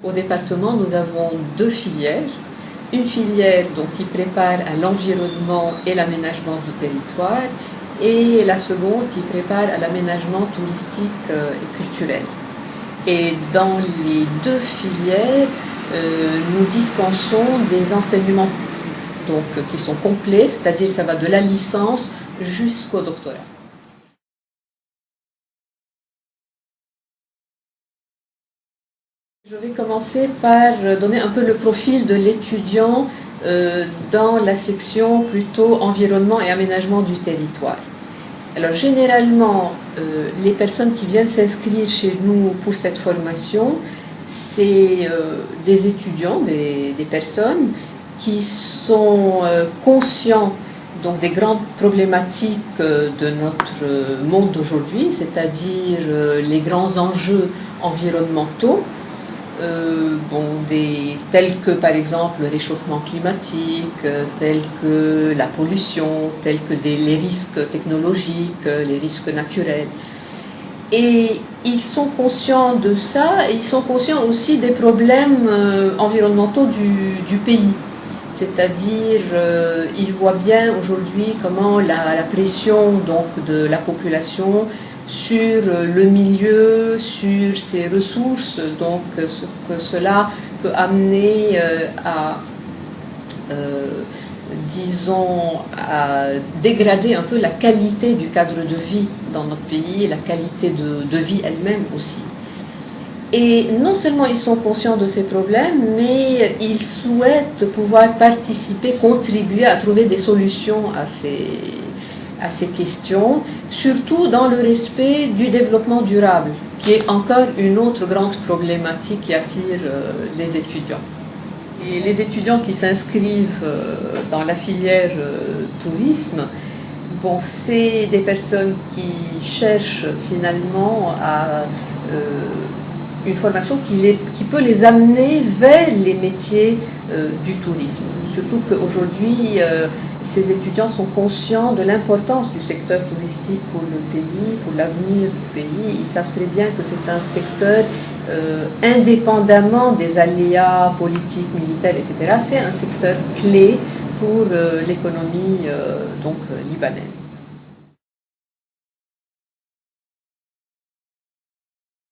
Au département, nous avons deux filières. Une filière donc, qui prépare à l'environnement et l'aménagement du territoire et la seconde qui prépare à l'aménagement touristique et culturel. Et dans les deux filières, nous dispensons des enseignements donc, qui sont complets, c'est-à-dire ça va de la licence jusqu'au doctorat. Je vais commencer par donner un peu le profil de l'étudiant dans la section plutôt environnement et aménagement du territoire. Alors généralement, les personnes qui viennent s'inscrire chez nous pour cette formation, c'est des étudiants, des personnes qui sont conscients donc, des grandes problématiques de notre monde d'aujourd'hui, c'est-à-dire les grands enjeux environnementaux, tels que par exemple le réchauffement climatique, tels que la pollution, tels que les risques technologiques, les risques naturels. Et ils sont conscients de ça, et ils sont conscients aussi des problèmes environnementaux du pays. C'est-à-dire, ils voient bien aujourd'hui comment la pression donc, de la population sur le milieu, sur ses ressources, donc ce que cela peut amener à dégrader un peu la qualité du cadre de vie dans notre pays et la qualité de vie elle-même aussi. Et non seulement ils sont conscients de ces problèmes, mais ils souhaitent pouvoir participer, contribuer à trouver des solutions à ces questions, surtout dans le respect du développement durable, qui est encore une autre grande problématique qui attire les étudiants. Et les étudiants qui s'inscrivent dans la filière tourisme, c'est des personnes qui cherchent finalement à une formation qui peut les amener vers les métiers du tourisme. Surtout qu'aujourd'hui, ces étudiants sont conscients de l'importance du secteur touristique pour le pays, pour l'avenir du pays. Ils savent très bien que c'est un secteur indépendamment des aléas politiques, militaires, etc. C'est un secteur clé pour l'économie libanaise.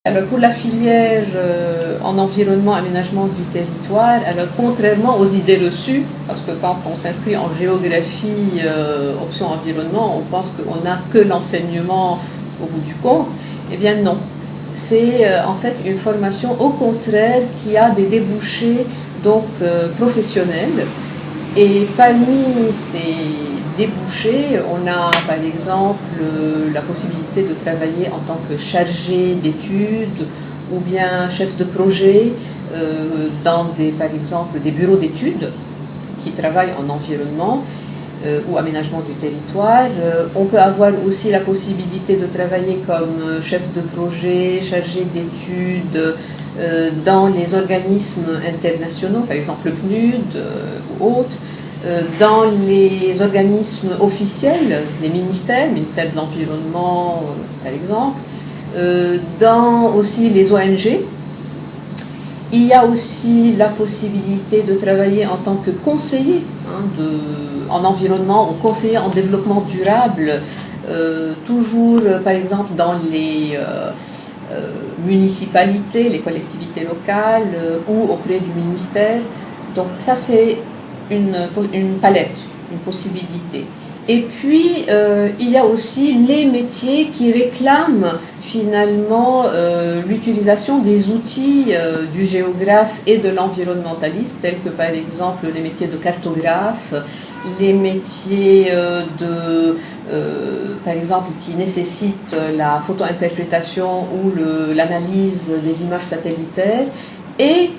Alors pour la filière en environnement, aménagement du territoire, alors contrairement aux idées reçues, parce que quand on s'inscrit en géographie, option environnement, on pense qu'on n'a que l'enseignement au bout du compte. Eh bien non, c'est en fait une formation au contraire qui a des débouchés donc professionnels. Et parmi ces débouchés, on a par exemple la possibilité de travailler en tant que chargé d'études ou bien chef de projet dans par exemple des bureaux d'études qui travaillent en environnement ou aménagement du territoire. On peut avoir aussi la possibilité de travailler comme chef de projet, chargé d'études dans les organismes internationaux, par exemple le PNUD ou autres, dans les organismes officiels, les ministères de l'Environnement par exemple, dans aussi les ONG. Il y a aussi la possibilité de travailler en tant que conseiller en environnement ou conseiller en développement durable, toujours par exemple dans les municipalités, les collectivités locales ou auprès du ministère. Donc ça c'est une palette, une possibilité. Et puis il y a aussi les métiers qui réclament finalement l'utilisation des outils du géographe et de l'environnementaliste, tels que par exemple les métiers de cartographe, les métiers par exemple qui nécessitent la photo-interprétation ou l'analyse des images satellitaires, et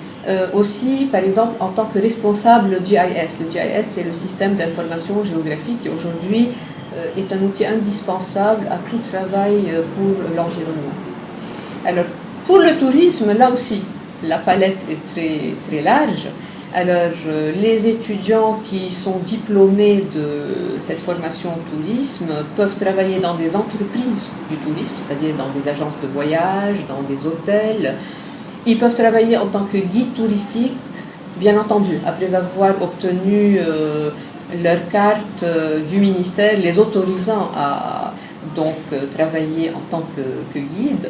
aussi par exemple en tant que responsable GIS. Le GIS c'est le système d'information géographique qui aujourd'hui est un outil indispensable à tout travail pour l'environnement. Alors pour le tourisme, là aussi la palette est très, très large. Alors les étudiants qui sont diplômés de cette formation tourisme peuvent travailler dans des entreprises du tourisme, c'est-à-dire dans des agences de voyage, dans des hôtels. Ils peuvent travailler en tant que guide touristique, bien entendu, après avoir obtenu leur carte du ministère les autorisant à donc travailler en tant que guide.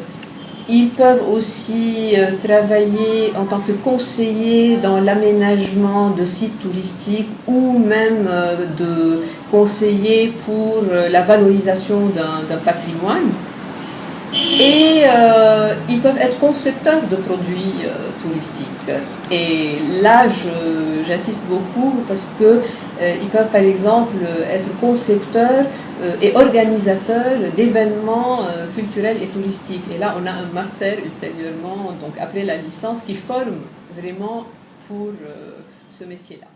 Ils peuvent aussi travailler en tant que conseillers dans l'aménagement de sites touristiques ou même de conseillers pour la valorisation d'un patrimoine. Et ils peuvent être concepteurs de produits touristiques. Et là, j'insiste beaucoup parce qu'ils peuvent par exemple être concepteurs et organisateurs d'événements culturels et touristiques. Et là, on a un master ultérieurement, donc après la licence, qui forme vraiment pour ce métier-là.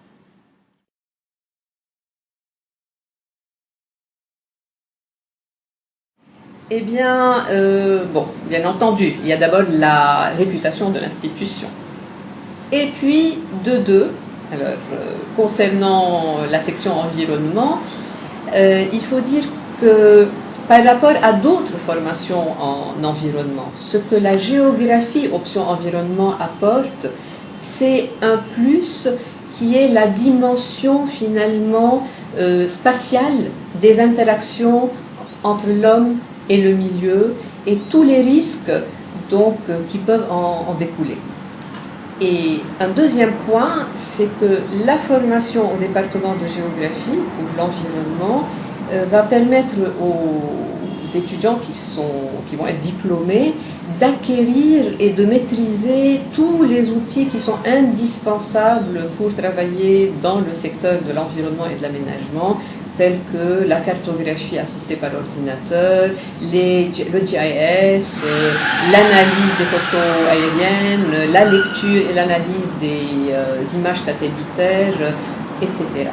Eh bien, bon, bien entendu, il y a d'abord la réputation de l'institution. Et puis, de deux, alors, concernant la section environnement, il faut dire que par rapport à d'autres formations en environnement, ce que la géographie option environnement apporte, c'est un plus qui est la dimension finalement spatiale des interactions entre l'homme et le milieu et tous les risques donc, qui peuvent en découler. Et un deuxième point, c'est que la formation au département de géographie pour l'environnement va permettre aux étudiants qui vont être diplômés d'acquérir et de maîtriser tous les outils qui sont indispensables pour travailler dans le secteur de l'environnement et de l'aménagement, tels que la cartographie assistée par ordinateur, le GIS, l'analyse des photos aériennes, la lecture et l'analyse des images satellitaires, etc.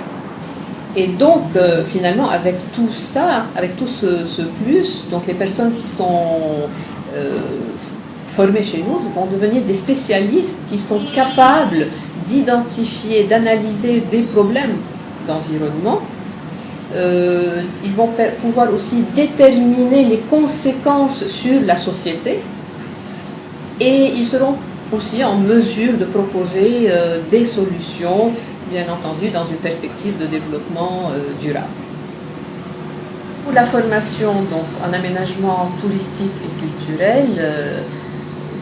Et donc, finalement, avec tout ça, avec tout ce plus, donc les personnes qui sont formées chez nous vont devenir des spécialistes qui sont capables d'identifier, d'analyser des problèmes d'environnement. Ils vont pouvoir aussi déterminer les conséquences sur la société et ils seront aussi en mesure de proposer des solutions, bien entendu, dans une perspective de développement durable. Pour la formation donc, en aménagement touristique et culturel,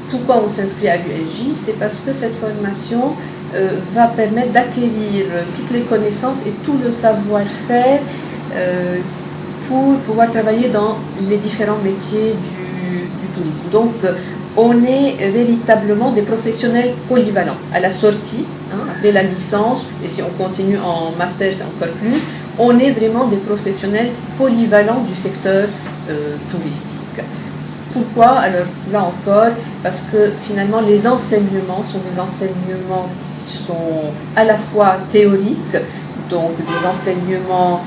pourquoi on s'inscrit à l'USJ? C'est parce que cette formation va permettre d'acquérir toutes les connaissances et tout le savoir-faire pour pouvoir travailler dans les différents métiers du tourisme. Donc, on est véritablement des professionnels polyvalents. À la sortie, après la licence, et si on continue en master, c'est encore plus, on est vraiment des professionnels polyvalents du secteur touristique. Pourquoi? Alors là encore, parce que finalement les enseignements sont des enseignements qui sont à la fois théoriques, donc des enseignements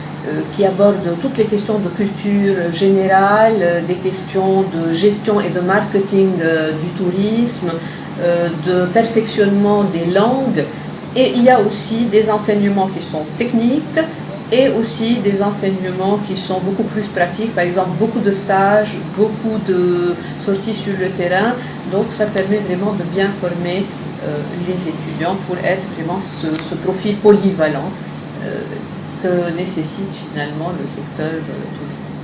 qui abordent toutes les questions de culture générale, des questions de gestion et de marketing du tourisme, de perfectionnement des langues, et il y a aussi des enseignements qui sont techniques, et aussi des enseignements qui sont beaucoup plus pratiques, par exemple beaucoup de stages, beaucoup de sorties sur le terrain, donc ça permet vraiment de bien former les étudiants pour être vraiment ce profil polyvalent que nécessite finalement le secteur touristique.